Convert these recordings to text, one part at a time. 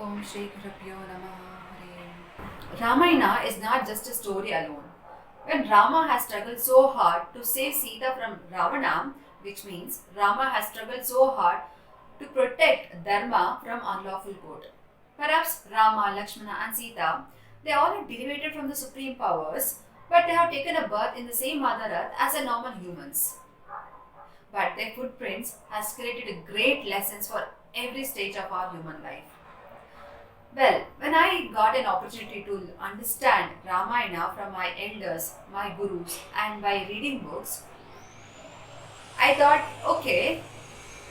Om Shri Gurubhyo Namaha Hare. Ramayana is not just a story alone. When Rama has struggled so hard to save Sita from Ravana, which means Rama has struggled so hard to protect Dharma from unlawful good. Perhaps Rama, Lakshmana and Sita, they all are derivated from the supreme powers, but they have taken a birth in the same Mother Earth as a normal humans. But their footprints has created a great lessons for every stage of our human life. Well, when I got an opportunity to understand Ramayana from my elders, my gurus, and by reading books, I thought, okay,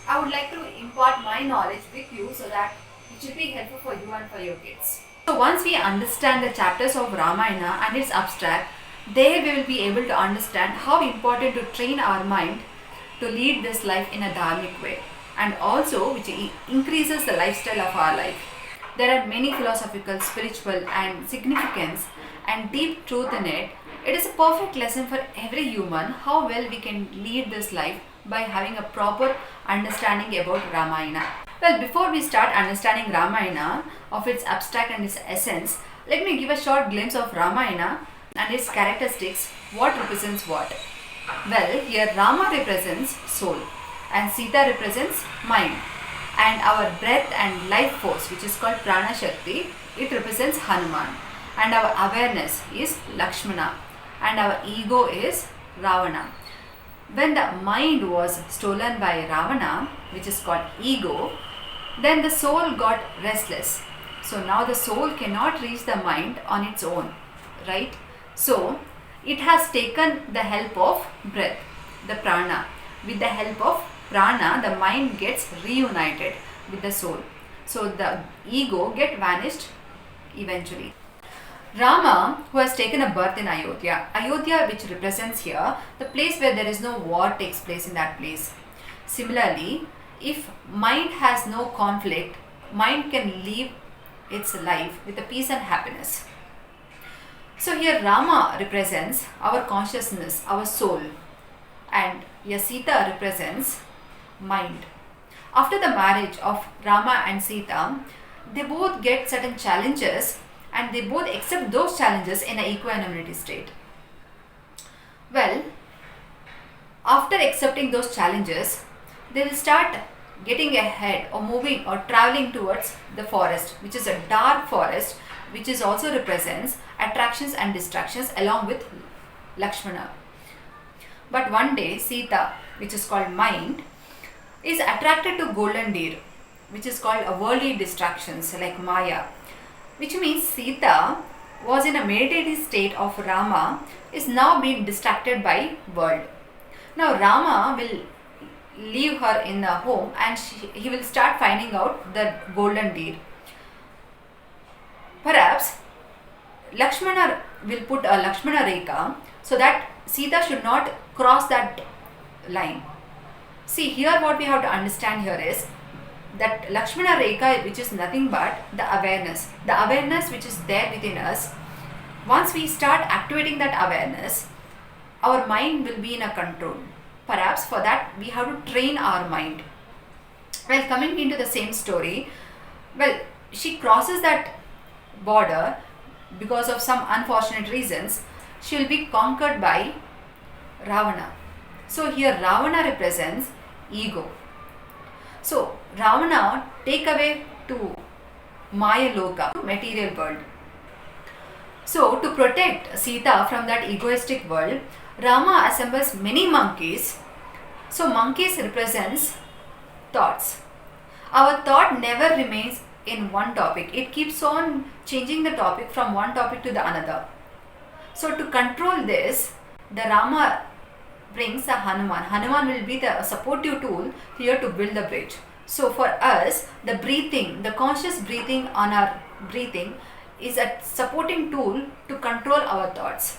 I would like to impart my knowledge with you so that it should be helpful for you and for your kids. So, once we understand the chapters of Ramayana and its abstract, there we will be able to understand how important to train our mind to lead this life in a dharmic way, and also which increases the lifestyle of our life. There are many philosophical, spiritual, and significance and deep truth in it. It is a perfect lesson for every human how well we can lead this life by having a proper understanding about Ramayana. Well, before we start understanding Ramayana of its abstract and its essence, let me give a short glimpse of Ramayana and its characteristics, what represents what. Well, here Rama represents soul and Sita represents mind, and our breath and life force, which is called Prana Shakti, it represents Hanuman, and our awareness is Lakshmana, and our ego is Ravana. When the mind was stolen by Ravana, which is called ego, then the soul got restless. So now the soul cannot reach the mind on its own, right? So it has taken the help of breath, the prana. With the help of prana, the mind gets reunited with the soul. So the ego get vanished eventually. Rama, who has taken a birth in Ayodhya, Ayodhya which represents here the place where there is no war takes place in that place. Similarly, if mind has no conflict, mind can live its life with a peace and happiness. So here Rama represents our consciousness, our soul, and Sita represents mind. After the marriage of Rama and Sita, they both get certain challenges and they both accept those challenges in an equanimity state. Well, after accepting those challenges, they will start getting ahead or moving or traveling towards the forest, which is a dark forest, which is also represents attractions and distractions along with Lakshmana. But one day Sita, which is called mind, is attracted to golden deer, which is called a worldly distractions like Maya, which means Sita was in a meditative state of Rama is now being distracted by world. Now Rama will leave her in the home and he will start finding out the golden deer. Perhaps Lakshmana will put a Lakshmana Rekha so that Sita should not cross that line. See, here what we have to understand here is that Lakshmana Rekha, which is nothing but the awareness which is there within us. Once we start activating that awareness, our mind will be in a control. Perhaps for that we have to train our mind. Well, coming into the same story, well, she crosses that border because of some unfortunate reasons. She will be conquered by Ravana. So here Ravana represents ego. So Ravana take away to Maya Loka, material world. So to protect Sita from that egoistic world, Rama assembles many monkeys. So monkeys represents thoughts. Our thought never remains in one topic. It keeps on changing the topic from one topic to the another. So to control this, the Rama brings a Hanuman. Hanuman will be the supportive tool here to build the bridge. So for us, the breathing, the conscious breathing on our breathing is a supporting tool to control our thoughts.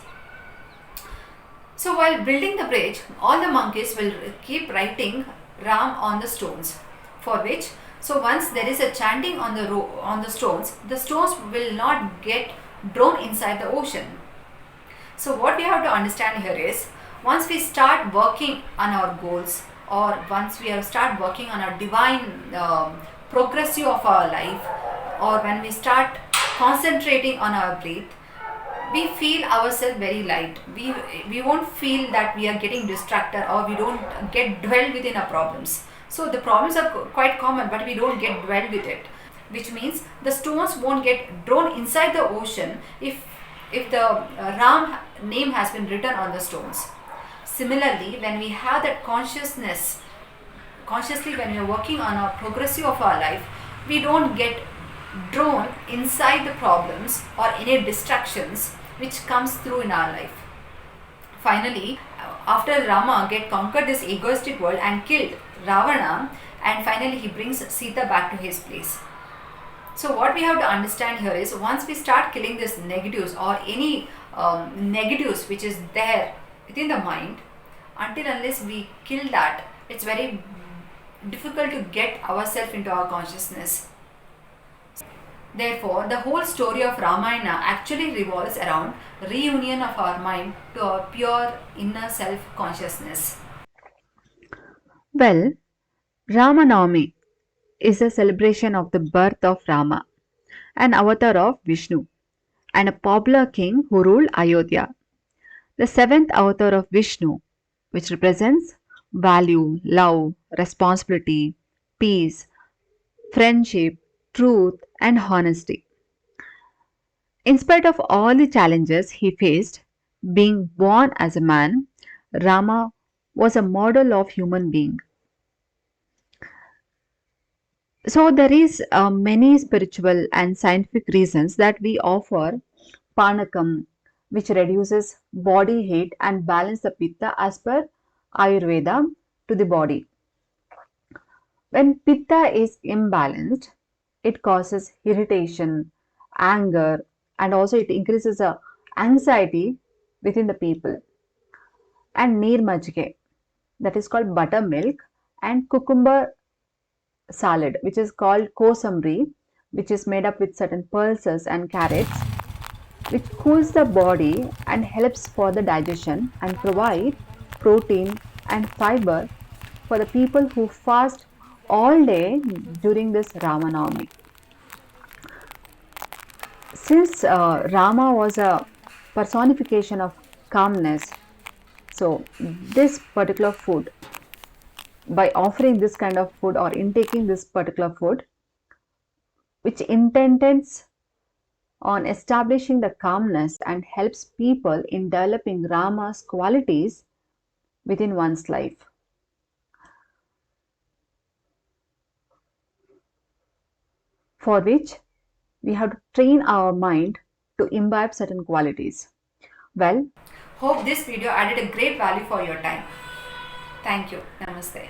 So while building the bridge, all the monkeys will keep writing Ram on the stones, for which, so once there is a chanting on the stones will not get drawn inside the ocean. So what we have to understand here is, once we start working on our goals, or once we start working on our divine progressive of our life, or when we start concentrating on our breath, we feel ourselves very light. We won't feel that we are getting distracted, or we don't get dwelled within our problems. So the problems are quite common, but we don't get dwelled with it, which means the stones won't get drawn inside the ocean if the Ram name has been written on the stones. Similarly, when we have that consciously, when we are working on a progressive of our life, we don't get drawn inside the problems or any distractions which comes through in our life. Finally, after Rama get conquered this egoistic world and killed Ravana, and finally he brings Sita back to his place. So what we have to understand here is, once we start killing these negatives or any negatives which is there within the mind, until unless we kill that, it's very difficult to get ourselves into our consciousness. Therefore, the whole story of Ramayana actually revolves around reunion of our mind to our pure inner self-consciousness. Well, Ramanavami is a celebration of the birth of Rama, an avatar of Vishnu, and a popular king who ruled Ayodhya. The seventh avatar of Vishnu, which represents value, love, responsibility, peace, friendship, truth, and honesty. In spite of all the challenges he faced, being born as a man, Rama was a model of human being. So there is many spiritual and scientific reasons that we offer Panakam, which reduces body heat and balance the pitta as per Ayurveda to the body. When pitta is imbalanced, it causes irritation, anger, and also it increases anxiety within the people. And neer majge, that is called buttermilk, and cucumber salad, which is called kosamri, which is made up with certain pulses and carrots, which cools the body and helps for the digestion and provide protein and fiber for the people who fast all day during this Ramanavami. Since Rama was a personification of calmness, so this particular food, by offering this kind of food or intaking this particular food, which intends on establishing the calmness and helps people in developing Rama's qualities within one's life, for which we have to train our mind to imbibe certain qualities. Well, Hope this video added a great value for your time. Thank you. Namaste.